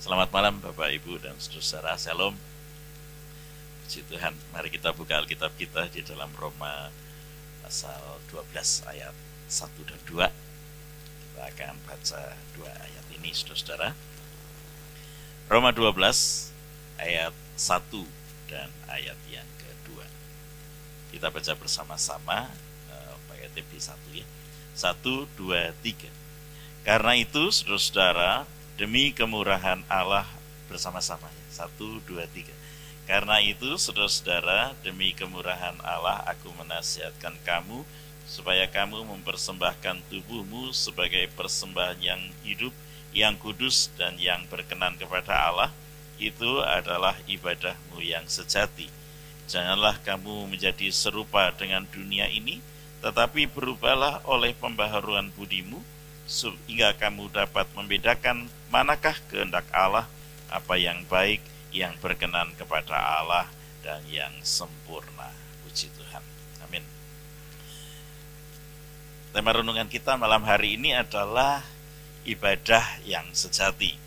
Selamat malam Bapak Ibu dan saudara, Shalom. Puji Tuhan, mari kita buka Alkitab kita di dalam Roma pasal 12 ayat 1 dan 2. Kita akan baca dua ayat ini saudara. Roma 12 ayat 1 dan ayat yang kedua. Kita baca bersama-sama, pakai TP 1 ya. 1, 2, 3. Karena itu saudara-saudara, demi kemurahan Allah bersama-sama. 1, 2, 3. Karena itu saudara-saudara, demi kemurahan Allah aku menasihatkan kamu supaya kamu mempersembahkan tubuhmu sebagai persembahan yang hidup, yang kudus dan yang berkenan kepada Allah. Itu adalah ibadahmu yang sejati. Janganlah kamu menjadi serupa dengan dunia ini, tetapi berubahlah oleh pembaharuan budimu, sehingga kamu dapat membedakan manakah kehendak Allah, apa yang baik, yang berkenan kepada Allah, dan yang sempurna. Puji Tuhan. Amin. Tema renungan kita malam hari ini adalah ibadah yang sejati.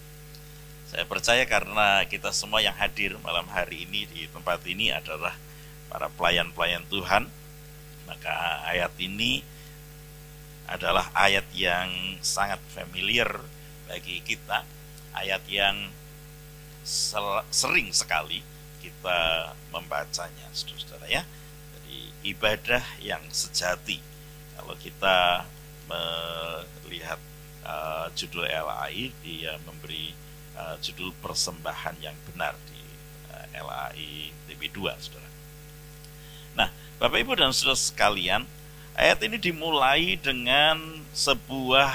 Saya percaya karena kita semua yang hadir malam hari ini di tempat ini adalah para pelayan-pelayan Tuhan, maka ayat ini adalah ayat yang sangat familiar bagi kita, ayat yang sering sekali kita membacanya, saudara-saudara ya. Jadi ibadah yang sejati. Kalau kita melihat judul LAI, dia memberi judul persembahan yang benar di LAI TB2, saudara. Nah, Bapak Ibu dan saudara sekalian, ayat ini dimulai dengan sebuah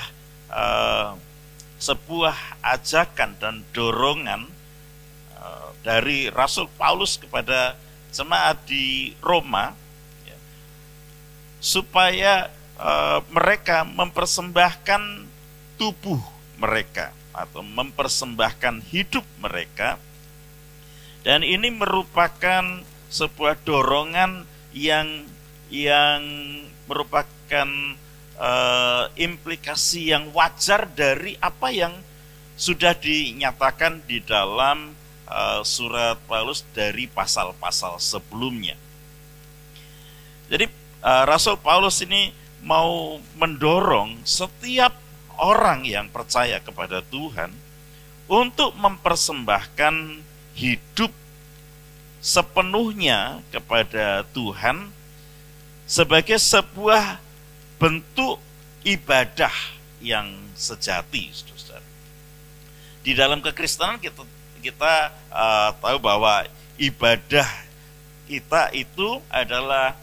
ajakan dan dorongan dari Rasul Paulus kepada jemaat di Roma, ya, supaya mereka mempersembahkan tubuh mereka atau mempersembahkan hidup mereka, dan ini merupakan sebuah dorongan yang merupakan implikasi yang wajar dari apa yang sudah dinyatakan di dalam surat Paulus dari pasal-pasal sebelumnya. Jadi Rasul Paulus ini mau mendorong setiap orang yang percaya kepada Tuhan untuk mempersembahkan hidup sepenuhnya kepada Tuhan sebagai sebuah bentuk ibadah yang sejati, saudara. Di dalam kekristenan kita tahu bahwa ibadah kita itu adalah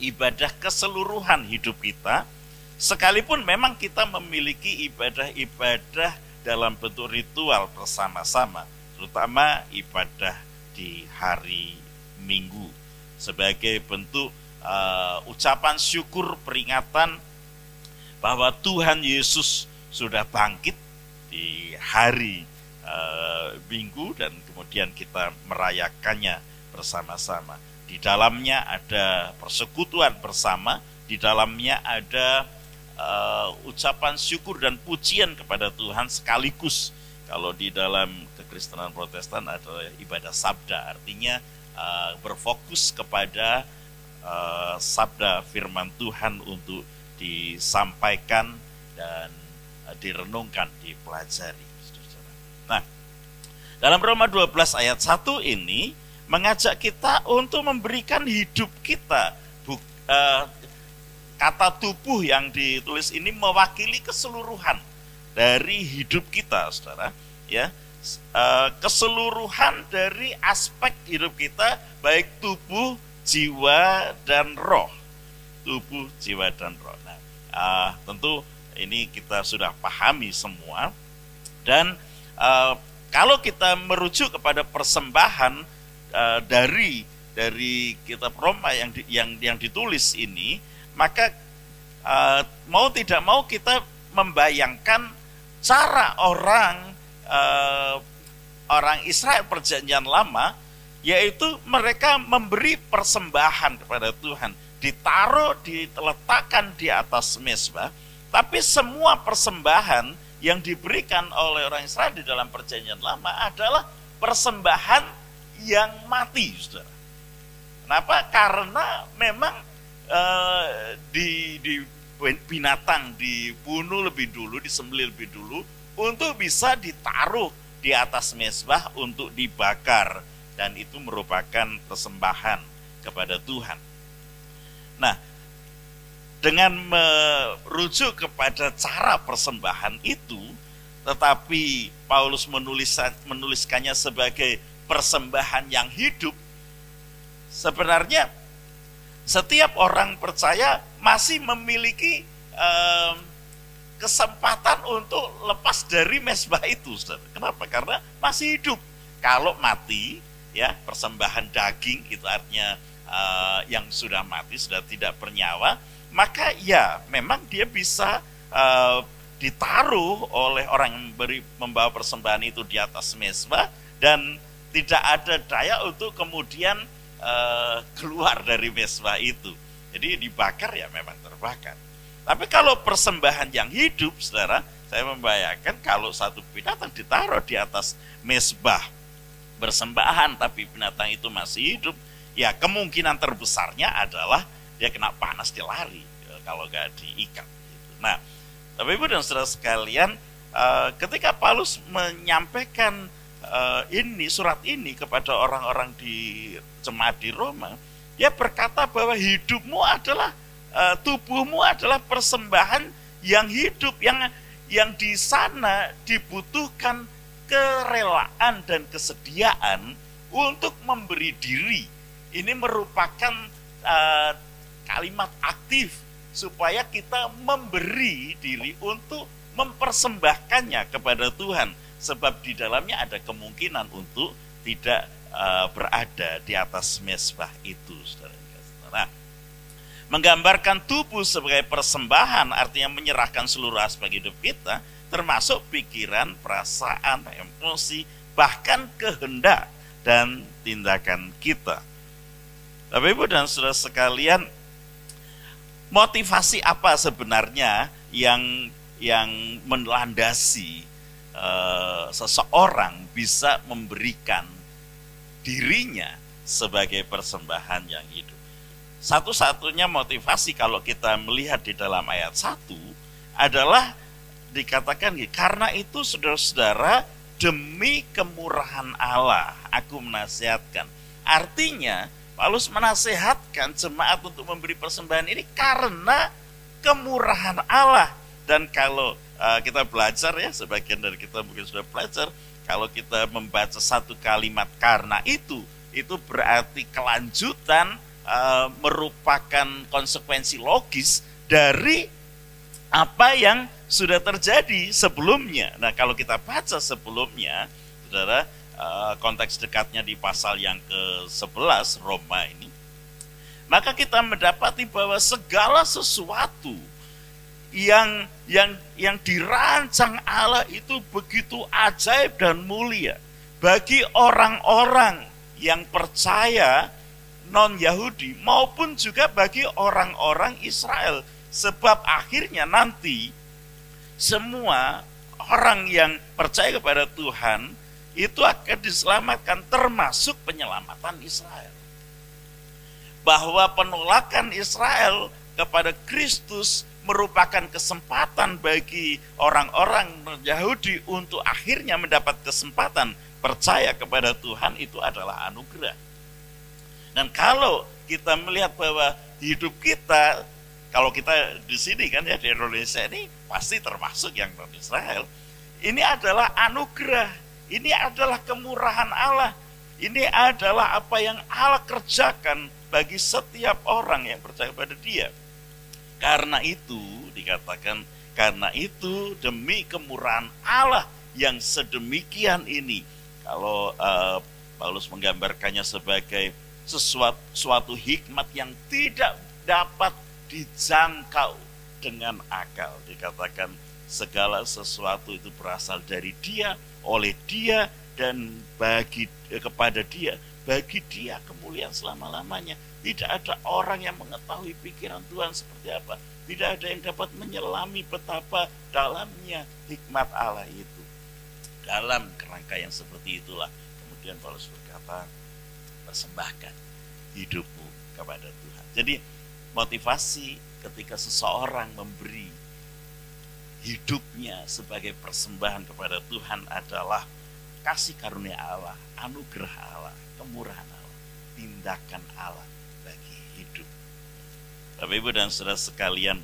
ibadah keseluruhan hidup kita, sekalipun memang kita memiliki ibadah-ibadah dalam bentuk ritual bersama-sama, terutama ibadah di hari Minggu sebagai bentuk ucapan syukur, peringatan bahwa Tuhan Yesus sudah bangkit di hari Minggu, dan kemudian kita merayakannya bersama-sama. Di dalamnya ada persekutuan bersama, di dalamnya ada ucapan syukur dan pujian kepada Tuhan sekaligus. Kalau di dalam kekristenan Protestan adalah ibadah sabda, artinya berfokus kepada sabda firman Tuhan untuk disampaikan dan direnungkan, dipelajari. Nah, dalam Roma 12 ayat 1 ini mengajak kita untuk memberikan hidup kita. Kata tubuh yang ditulis ini mewakili keseluruhan dari hidup kita, saudara. Ya, keseluruhan dari aspek hidup kita, baik tubuh, jiwa, dan roh. Tubuh, jiwa, dan roh. Nah, tentu ini kita sudah pahami semua. Dan kalau kita merujuk kepada persembahan dari kitab Roma yang ditulis ini, maka mau tidak mau kita membayangkan cara orang Israel perjanjian lama, yaitu mereka memberi persembahan kepada Tuhan, diletakkan di atas mezbah, tapi semua persembahan yang diberikan oleh orang Israel di dalam perjanjian lama adalah persembahan yang mati, saudara. Kenapa? Karena memang di binatang dibunuh lebih dulu, disembelih lebih dulu untuk bisa ditaruh di atas mezbah untuk dibakar, dan itu merupakan persembahan kepada Tuhan. Nah, dengan merujuk kepada cara persembahan itu, tetapi Paulus menuliskannya sebagai persembahan yang hidup. Sebenarnya setiap orang percaya masih memiliki kesempatan untuk lepas dari mezbah itu, saudara. Kenapa? Karena masih hidup. Kalau mati, ya, persembahan daging itu artinya yang sudah mati, sudah tidak bernyawa, maka ya memang dia bisa ditaruh oleh orang yang membawa persembahan itu di atas mezbah, dan tidak ada daya untuk kemudian keluar dari mezbah itu. Jadi dibakar, ya memang terbakar. Tapi kalau persembahan yang hidup, saudara, saya membayangkan kalau satu binatang ditaruh di atas mezbah persembahan, tapi binatang itu masih hidup, ya kemungkinan terbesarnya adalah dia kena panas, dia lari kalau nggak diikat. Nah, Bapak Ibu dan saudara sekalian, ketika Paulus menyampaikan surat ini kepada orang-orang di jemaat di Roma, dia berkata bahwa hidupmu adalah tubuhmu adalah persembahan yang hidup, yang di sana dibutuhkan kerelaan dan kesediaan untuk memberi diri. Ini merupakan kalimat aktif supaya kita memberi diri untuk mempersembahkannya kepada Tuhan, sebab di dalamnya ada kemungkinan untuk tidak berada di atas mezbah itu, saudara. Nah, menggambarkan tubuh sebagai persembahan artinya menyerahkan seluruh aspek hidup kita, termasuk pikiran, perasaan, emosi, bahkan kehendak dan tindakan kita. Bapak Ibu dan saudara sekalian, motivasi apa sebenarnya yang melandasi seseorang bisa memberikan dirinya sebagai persembahan yang hidup? Satu-satunya motivasi kalau kita melihat di dalam ayat 1 adalah dikatakan, karena itu saudara-saudara, demi kemurahan Allah aku menasihatkan. Artinya Paulus menasehatkan jemaat untuk memberi persembahan ini karena kemurahan Allah. Dan kalau kita belajar, ya, sebagian dari kita mungkin sudah belajar, kalau kita membaca satu kalimat karena itu berarti kelanjutan, merupakan konsekuensi logis dari apa yang sudah terjadi sebelumnya. Nah, kalau kita baca sebelumnya, saudara, konteks dekatnya di pasal yang ke-11 Roma ini, maka kita mendapati bahwa segala sesuatu yang dirancang Allah itu begitu ajaib dan mulia bagi orang-orang yang percaya, non-Yahudi maupun juga bagi orang-orang Israel, sebab akhirnya nanti semua orang yang percaya kepada Tuhan itu akan diselamatkan, termasuk penyelamatan Israel. Bahwa penolakan Israel kepada Kristus merupakan kesempatan bagi orang-orang Yahudi untuk akhirnya mendapat kesempatan percaya kepada Tuhan, itu adalah anugerah. Dan kalau kita melihat bahwa hidup kita, kalau kita di sini kan, ya, di Indonesia ini pasti termasuk yang non-Israel, ini adalah anugerah, ini adalah kemurahan Allah, ini adalah apa yang Allah kerjakan bagi setiap orang yang percaya pada Dia. Karena itu dikatakan, karena itu demi kemurahan Allah yang sedemikian ini. Kalau Paulus menggambarkannya sebagai suatu hikmat yang tidak dapat dijangkau dengan akal. Dikatakan segala sesuatu itu berasal dari Dia, oleh Dia, dan kepada Dia. Bagi Dia kemuliaan selama-lamanya. Tidak ada orang yang mengetahui pikiran Tuhan seperti apa. Tidak ada yang dapat menyelami betapa dalamnya hikmat Allah itu. Dalam kerangka yang seperti itulah kemudian Paulus berkata, persembahkan hidupmu kepada Tuhan. Jadi motivasi ketika seseorang memberi hidupnya sebagai persembahan kepada Tuhan adalah kasih karunia Allah, anugerah Allah, kemurahan Allah, tindakan Allah bagi hidup. Bapak Ibu dan saudara sekalian,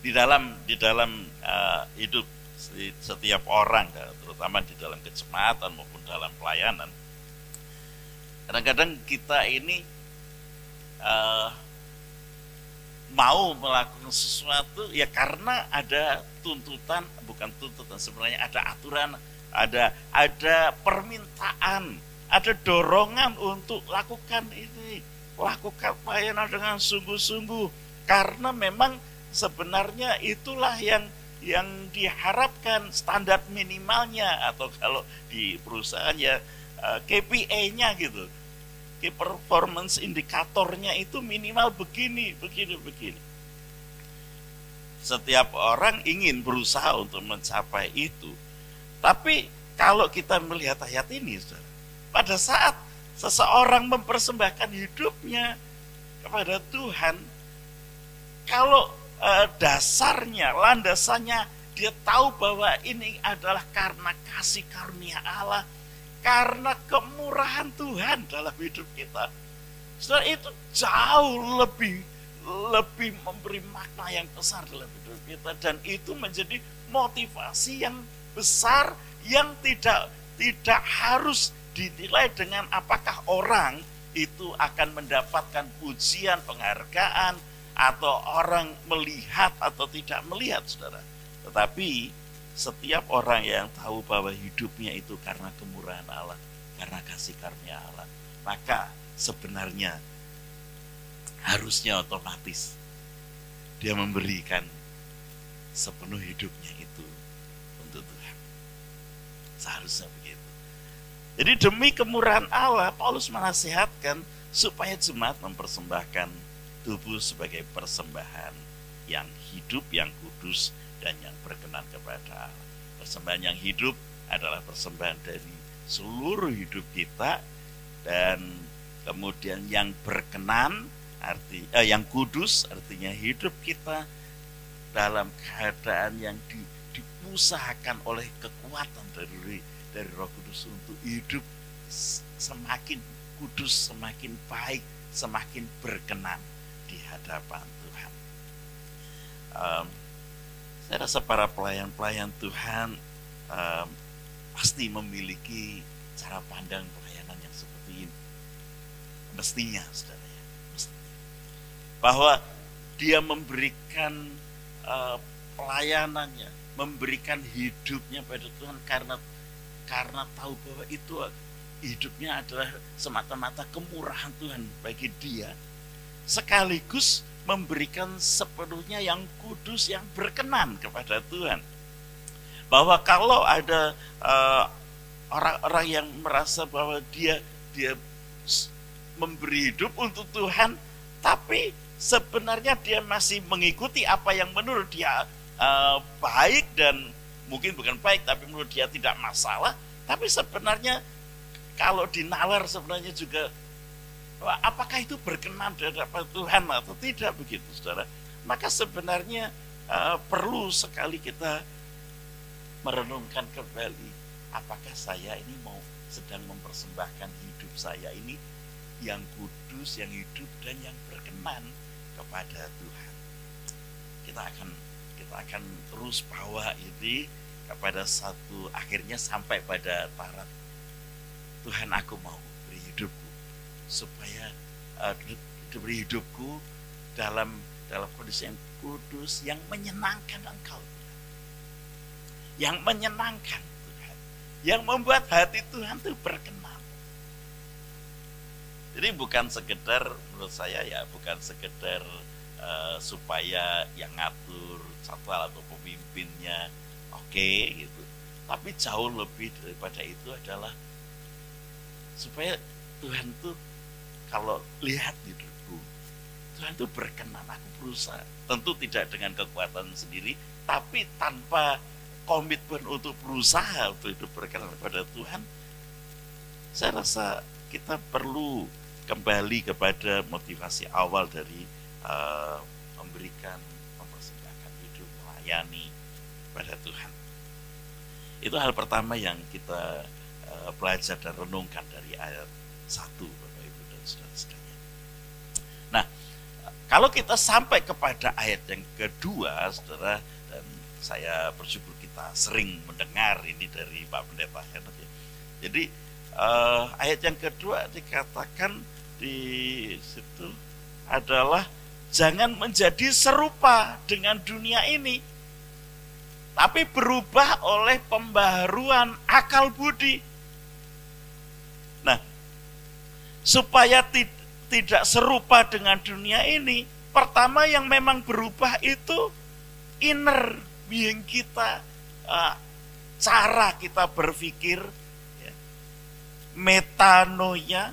di dalam hidup setiap orang, terutama di dalam kejemaatan maupun dalam pelayanan, kadang-kadang kita ini mau melakukan sesuatu ya karena ada tuntutan, bukan tuntutan sebenarnya, ada aturan, ada permintaan, ada dorongan untuk lakukan ini, lakukan pelayanan dengan sungguh-sungguh, karena memang sebenarnya itulah yang diharapkan standar minimalnya, atau kalau di perusahaan ya KPI-nya gitu, Key Performance Indikatornya itu minimal begini. Setiap orang ingin berusaha untuk mencapai itu. Tapi kalau kita melihat ayat ini, saudara, pada saat seseorang mempersembahkan hidupnya kepada Tuhan, kalau dasarnya, landasannya dia tahu bahwa ini adalah karena kasih karunia Allah, karena kemurahan Tuhan dalam hidup kita, saudara, itu jauh lebih memberi makna yang besar dalam hidup kita, dan itu menjadi motivasi yang besar yang tidak harus dinilai dengan apakah orang itu akan mendapatkan pujian, penghargaan, atau orang melihat atau tidak melihat, saudara. Tetapi setiap orang yang tahu bahwa hidupnya itu karena kemurahan Allah, karena kasih karunia Allah, maka sebenarnya harusnya otomatis dia memberikan sepenuh hidupnya itu untuk Tuhan. Seharusnya begitu. Jadi demi kemurahan Allah, Paulus menasihatkan supaya jemaat mempersembahkan tubuh sebagai persembahan yang hidup, yang kudus, dan yang berkenan kepada Allah. Persembahan yang hidup adalah persembahan dari seluruh hidup kita, dan kemudian yang berkenan yang kudus artinya hidup kita dalam keadaan yang diusahakan oleh kekuatan dari Roh Kudus untuk hidup semakin kudus, semakin baik, semakin berkenan di hadapan Tuhan. Saya rasa para pelayan Tuhan pasti memiliki cara pandang pelayanan yang seperti ini. Mestinya, saudara ya, mestinya. Bahwa dia memberikan pelayanannya, memberikan hidupnya pada Tuhan karena tahu bahwa itu hidupnya adalah semata-mata kemurahan Tuhan bagi dia, sekaligus memberikan sepenuhnya yang kudus, yang berkenan kepada Tuhan. Bahwa kalau ada orang-orang yang merasa bahwa dia memberi hidup untuk Tuhan, tapi sebenarnya dia masih mengikuti apa yang menurut dia baik, dan mungkin bukan baik tapi menurut dia tidak masalah, tapi sebenarnya kalau dinalar sebenarnya juga apakah itu berkenan di hadapan Tuhan atau tidak, begitu, saudara. Maka sebenarnya perlu sekali kita merenungkan kembali, apakah saya ini sedang mempersembahkan hidup saya ini yang kudus, yang hidup, dan yang berkenan kepada Tuhan. Kita akan terus bawa ini kepada satu akhirnya sampai pada taraf Tuhan, aku mau beri hidupku supaya beri hidupku dalam kondisi yang kudus, yang menyenangkan Engkau, yang menyenangkan Tuhan, yang membuat hati Tuhan itu berkenan. Jadi bukan sekedar, menurut saya ya, bukan sekedar supaya yang ngatur jadwal atau pemimpinnya oke, gitu, tapi jauh lebih daripada itu adalah supaya Tuhan tuh kalau lihat hidupku, Tuhan itu berkenan, aku berusaha. Tentu tidak dengan kekuatan sendiri, tapi tanpa komitmen untuk berusaha untuk hidup berkenan kepada Tuhan, saya rasa kita perlu kembali kepada motivasi awal dari mempersembahkan hidup, melayani kepada Tuhan. Itu hal pertama yang kita belajar dan renungkan dari ayat 1, Bapak Ibu dan Saudara sekalian. Nah, kalau kita sampai kepada ayat yang kedua, Saudara, dan saya bersyukur kita sering mendengar ini dari Pak Pendeta Henok. Jadi ayat yang kedua dikatakan di situ adalah jangan menjadi serupa dengan dunia ini, tapi berubah oleh pembaharuan akal budi. Nah, supaya tidak serupa dengan dunia ini, pertama yang memang berubah itu inner being kita, cara kita berpikir, ya. Metanoia,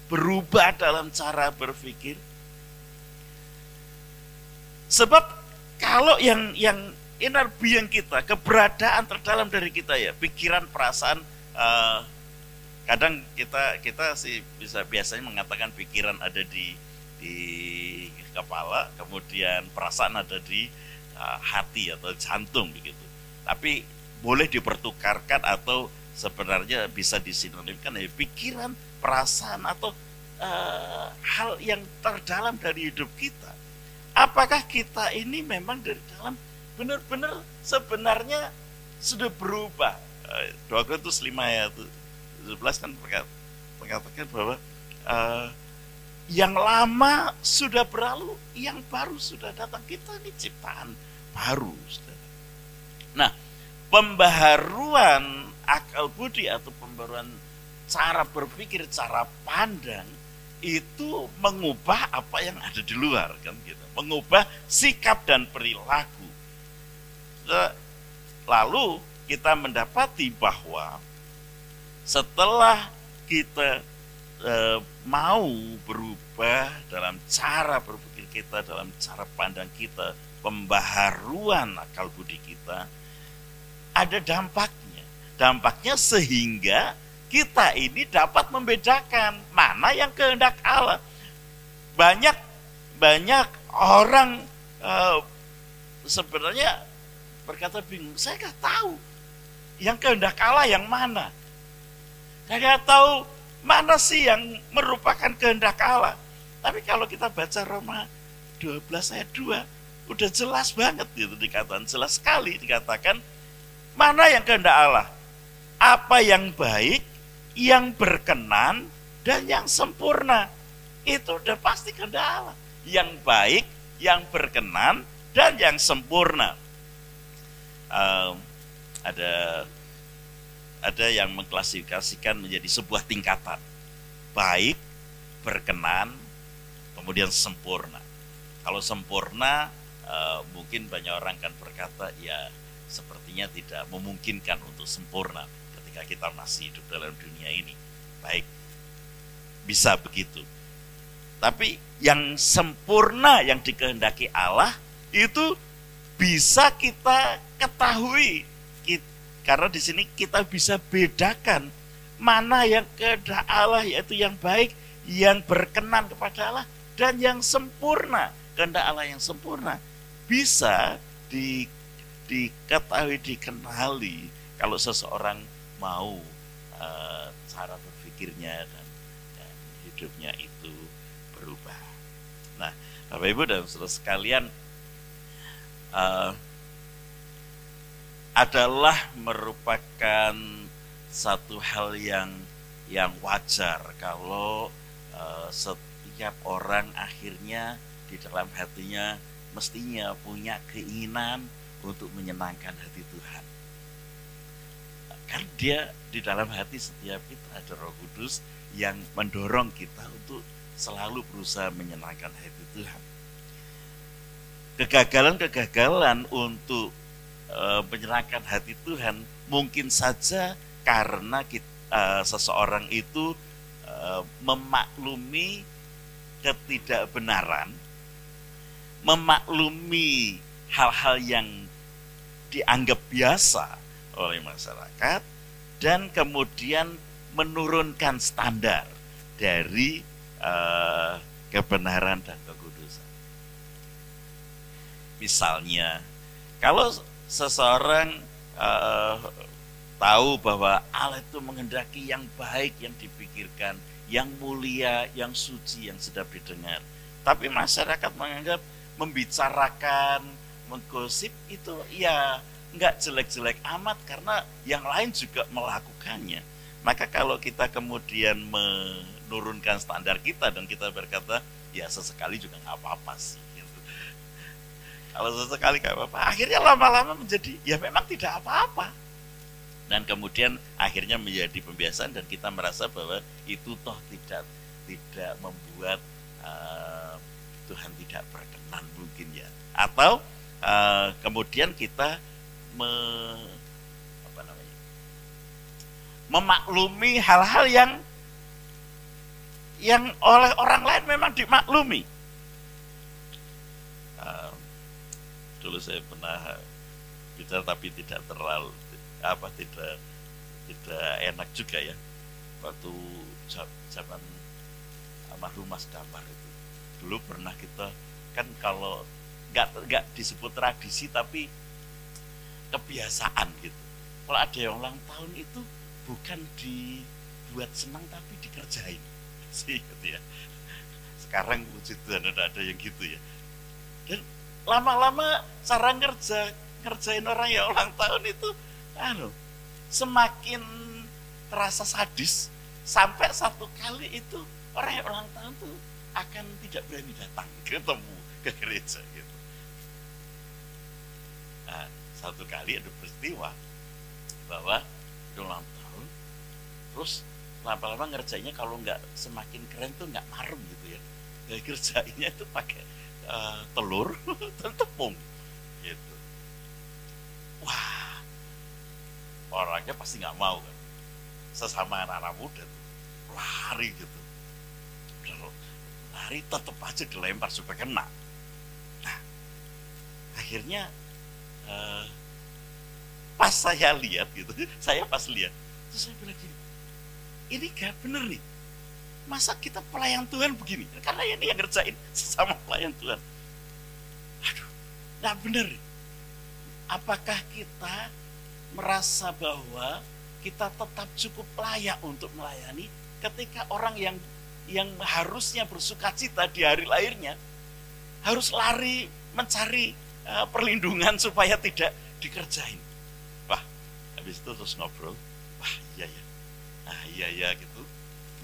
berubah dalam cara berpikir. Sebab kalau yang inner being kita, keberadaan terdalam dari kita, ya, pikiran, perasaan, kadang kita sih biasanya mengatakan pikiran ada di kepala, kemudian perasaan ada di hati atau jantung begitu. Tapi boleh dipertukarkan atau sebenarnya bisa disinonimkan, ya, pikiran, perasaan atau hal yang terdalam dari hidup kita. Apakah kita ini memang dari dalam benar-benar sebenarnya sudah berubah? 2 Korintus 5 ayat 17 kan mengatakan bahwa yang lama sudah berlalu, yang baru sudah datang. Kita ini ciptaan baru, saudara. Nah, pembaharuan akal budi atau pembaharuan cara berpikir, cara pandang itu mengubah apa yang ada di luar, kan gitu. Mengubah sikap dan perilaku. Lalu kita mendapati bahwa setelah kita mau berubah dalam cara berpikir kita, dalam cara pandang kita, pembaharuan akal budi kita, ada dampaknya. Dampaknya sehingga kita ini dapat membedakan mana yang kehendak Allah. Banyak orang sebenarnya berkata bingung, saya nggak tahu yang kehendak Allah yang mana. Saya nggak tahu mana sih yang merupakan kehendak Allah. Tapi kalau kita baca Roma 12 ayat 2, udah jelas banget gitu dikatakan, jelas sekali dikatakan mana yang kehendak Allah. Apa yang baik, yang berkenan, dan yang sempurna. Itu udah pasti kehendak Allah. Yang baik, yang berkenan, dan yang sempurna. Ada yang mengklasifikasikan menjadi sebuah tingkatan. Baik, berkenan, kemudian sempurna. Kalau sempurna, mungkin banyak orang kan berkata, ya sepertinya tidak memungkinkan untuk sempurna ketika kita masih hidup dalam dunia ini. Baik, bisa begitu. Tapi yang sempurna yang dikehendaki Allah itu bisa kita ketahui. Karena di sini kita bisa bedakan mana yang kehendak Allah, yaitu yang baik, yang berkenan kepada Allah, dan yang sempurna. Kehendak Allah yang sempurna bisa diketahui, dikenali kalau seseorang mau cara berpikirnya dan hidupnya itu berubah. Nah, Bapak Ibu dan saudara sekalian, adalah merupakan satu hal yang wajar kalau setiap orang akhirnya di dalam hatinya mestinya punya keinginan untuk menyenangkan hati Tuhan. Kan dia di dalam hati setiap kita ada Roh Kudus yang mendorong kita untuk selalu berusaha menyenangkan hati Tuhan. Kegagalan-kegagalan untuk menyenangkan hati Tuhan mungkin saja karena seseorang itu memaklumi ketidakbenaran memaklumi hal-hal yang dianggap biasa oleh masyarakat dan kemudian menurunkan standar dari kebenaran dan kekudusan. Misalnya, kalau seseorang tahu bahwa Allah itu menghendaki yang baik yang dipikirkan, yang mulia, yang suci, yang sedap didengar. Tapi masyarakat menganggap membicarakan, menggosip itu ya enggak jelek-jelek amat karena yang lain juga melakukannya. Maka kalau kita kemudian menurunkan standar kita dan kita berkata, ya sesekali juga nggak apa-apa sih. Gitu. Kalau sesekali nggak apa-apa, akhirnya lama-lama menjadi ya memang tidak apa-apa. Dan kemudian akhirnya menjadi pembiasaan dan kita merasa bahwa itu toh tidak membuat Tuhan tidak berkenan mungkin ya. Atau kemudian kita memaklumi hal-hal yang oleh orang lain memang dimaklumi. Dulu saya pernah bicara tapi tidak terlalu tidak enak juga ya, waktu zaman almarhum Mas Damar itu. Dulu pernah kita kan kalau nggak disebut tradisi tapi kebiasaan gitu. Kalau ada yang ulang tahun itu bukan dibuat senang tapi dikerjain sih gitu ya. Sekarang puji Tuhan ada yang gitu ya. Dan lama-lama cara ngerjain orang yang ulang tahun itu semakin terasa sadis sampai satu kali itu orang yang ulang tahun tuh akan tidak berani datang ketemu ke gereja gitu. Nah, satu kali ada peristiwa bahwa ulang tahun terus lama-lama ngerjainnya kalau nggak semakin keren tuh nggak marem gitu ya. Dari kerjainnya itu pakai telur dan tepung gitu. Wah, orangnya pasti nggak mau kan, sesama anak-anak muda tuh lari gitu, lari tetap aja dilempar supaya kena. Nah, akhirnya pas saya lihat gitu, saya pas lihat, terus saya bilang gini, ini gak bener nih, masa kita pelayan Tuhan begini? Karena ini yang ngerjain sesama pelayan Tuhan. Aduh, gak bener nih. Apakah kita merasa bahwa kita tetap cukup layak untuk melayani ketika orang yang harusnya bersuka cita di hari lahirnya harus lari mencari perlindungan supaya tidak dikerjain. Wah, habis itu terus ngobrol, wah iya ya, iya gitu,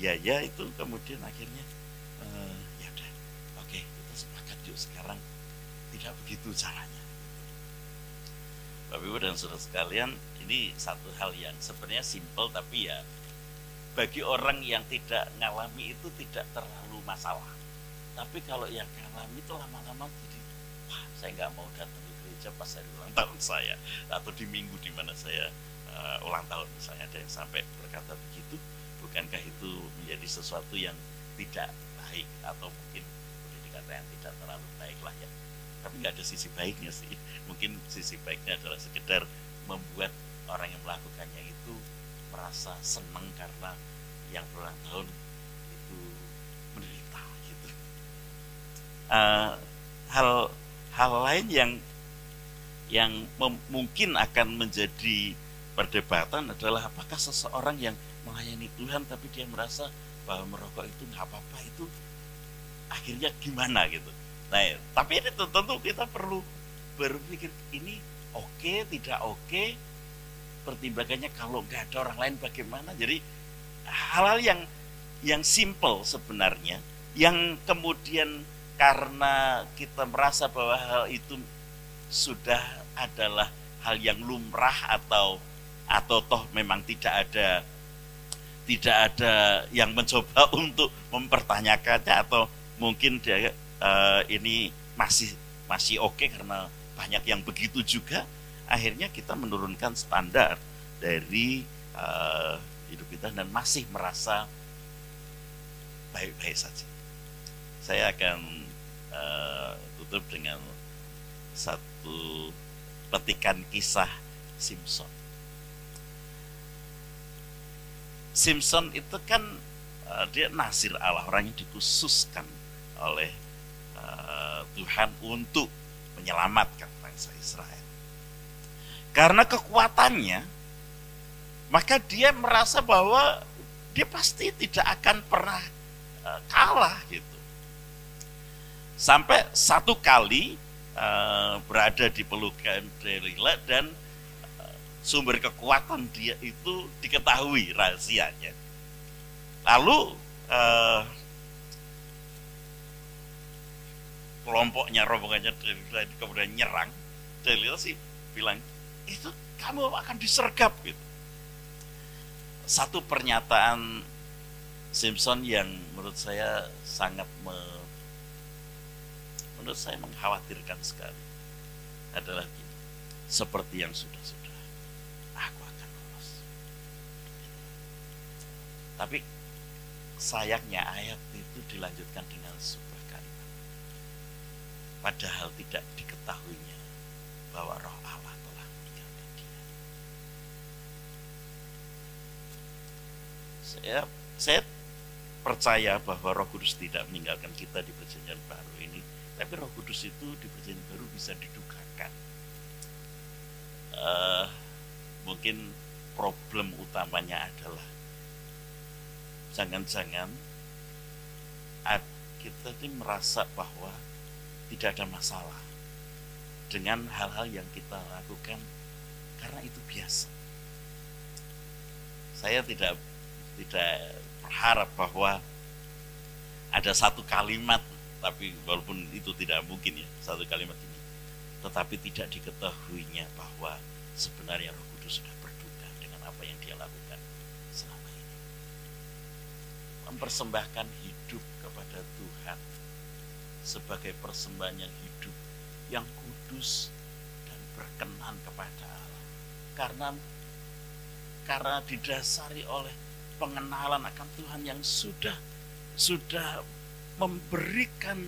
ya itu kemudian akhirnya ya udah, oke, kita sepakat yuk sekarang tidak begitu caranya. Bapak Ibu dan saudara sekalian, ini satu hal yang sebenarnya simpel tapi ya bagi orang yang tidak ngalami itu tidak terlalu masalah. Tapi kalau yang ngalami itu lama-lama jadi, wah saya nggak mau datang ke gereja pas hari ulang tahun saya atau di minggu di mana saya ulang tahun misalnya. Ada yang sampai berkata begitu. Bukankah itu menjadi sesuatu yang tidak baik atau mungkin boleh dikatakan yang tidak terlalu baik lah ya. Tapi nggak ada sisi baiknya sih. Mungkin sisi baiknya adalah sekedar membuat orang yang melakukannya itu merasa senang karena yang berulang tahun itu menderita gitu. Hal lain yang mungkin akan menjadi perdebatan adalah apakah seseorang yang melayani Tuhan tapi dia merasa bahwa merokok itu nggak apa-apa, itu akhirnya gimana gitu. Nah, tapi ini tentu kita perlu berpikir ini oke, tidak oke, pertimbangannya kalau nggak ada orang lain bagaimana. Jadi hal-hal yang simple sebenarnya, yang kemudian karena kita merasa bahwa hal itu sudah adalah hal yang lumrah atau toh memang tidak ada yang mencoba untuk mempertanyakannya atau mungkin dia ini masih oke karena banyak yang begitu juga, akhirnya kita menurunkan standar dari hidup kita dan masih merasa baik-baik saja. Saya akan tutup dengan satu petikan kisah Simpson. Simpson itu kan dia nasir Allah, orang yang dikhususkan oleh Tuhan untuk menyelamatkan bangsa Israel. Karena kekuatannya, maka dia merasa bahwa dia pasti tidak akan pernah kalah gitu. Sampai satu kali berada di pelukan Delila dan sumber kekuatan dia itu diketahui rahasianya. Lalu kelompoknya, rombongannya Delila kemudian nyerang. Delila sih bilang, itu kamu akan disergap gitu. Satu pernyataan Simpson yang menurut saya sangat mengkhawatirkan sekali adalah gini, seperti yang sudah-sudah, aku akan lolos. Tapi sayangnya ayat itu dilanjutkan dengan sebuah kalimat, padahal tidak diketahuinya bahwa Roh Allah telah meninggalkan dia. Saya percaya bahwa Roh Kudus tidak meninggalkan kita di perjanjian baru ini, tapi Roh Kudus itu di perjanjian baru bisa didugakan. Mungkin problem utamanya adalah jangan-jangan kita ini merasa bahwa tidak ada masalah dengan hal-hal yang kita lakukan karena itu biasa. Saya tidak berharap bahwa ada satu kalimat, tapi walaupun itu tidak mungkin ya, satu kalimat ini, tetapi tidak diketahuinya bahwa sebenarnya Roh Kudus sudah berduka dengan apa yang dia lakukan selama ini. Mempersembahkan hidup kepada Tuhan sebagai persembahan yang hidup, yang kudus dan berkenan kepada Allah. Karena didasari oleh pengenalan akan Tuhan yang sudah memberikan,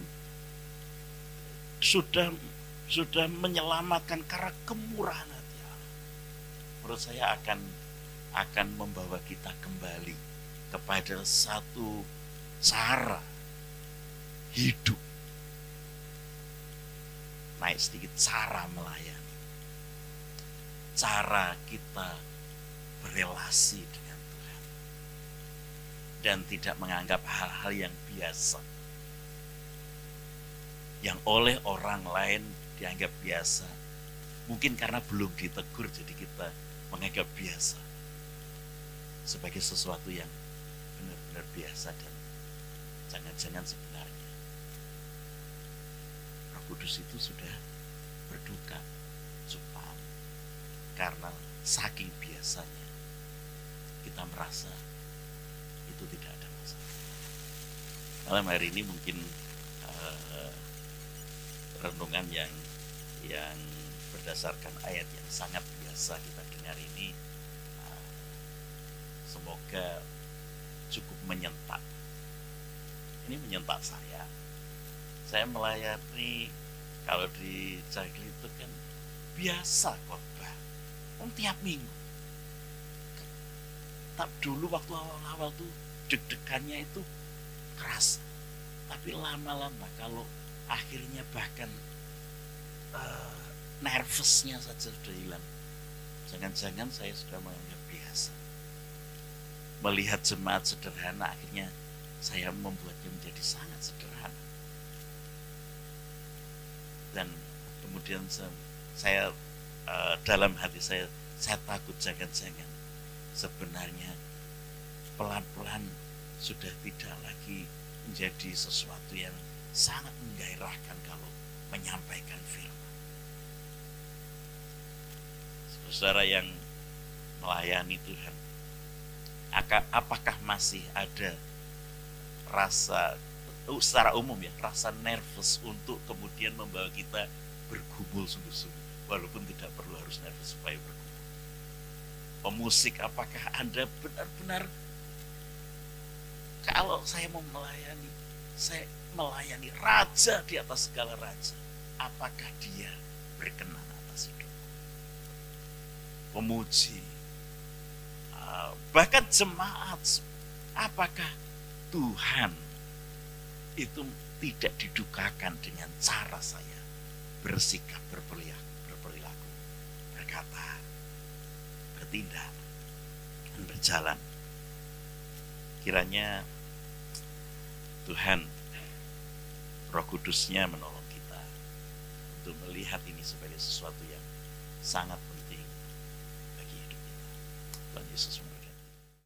sudah menyelamatkan karena kemurahan hati Allah. Menurut saya akan membawa kita kembali kepada satu cara hidup, naik sedikit cara melayani, cara kita berelasi dengan Tuhan dan tidak menganggap hal-hal yang biasa, yang oleh orang lain dianggap biasa, mungkin karena belum ditegur jadi kita menganggap biasa sebagai sesuatu yang benar-benar biasa, dan jangan-jangan sebenarnya Roh Kudus itu sudah berduka cuma karena saking biasanya kita merasa itu tidak ada masalah. Malam hari ini mungkin renungan yang berdasarkan ayat yang sangat biasa kita dengar ini semoga cukup menyentak. Ini menyentak saya. Saya melayani kalau di Cagli itu kan biasa khotbah, tiap minggu. Dulu waktu awal-awal tuh deg-degannya itu keras, tapi lama-lama kalau akhirnya bahkan nervousnya saja sudah hilang, jangan-jangan saya sudah menganggap biasa. Melihat jemaat sederhana, akhirnya saya membuatnya menjadi sangat sederhana. Dan kemudian saya dalam hati saya takut jangan-jangan sebenarnya pelan-pelan sudah tidak lagi menjadi sesuatu yang sangat menggairahkan kalau menyampaikan firman. Saudara yang melayani Tuhan, apakah masih ada rasa secara umum ya, rasa nervous untuk kemudian membawa kita bergumul sungguh-sungguh, walaupun tidak perlu harus nervous supaya bergumul. Pemusik, apakah Anda benar-benar, kalau saya mau melayani, saya melayani raja di atas segala raja, apakah dia berkenan atas hidup? Pemuji, bahkan jemaat, apakah Tuhan itu tidak didukakan dengan cara saya bersikap, berperilaku, berkata, bertindak, dan berjalan? Kiranya Tuhan, Roh Kudusnya menolong kita untuk melihat ini sebagai sesuatu yang sangat penting bagi hidup kita. Tuhan Yesus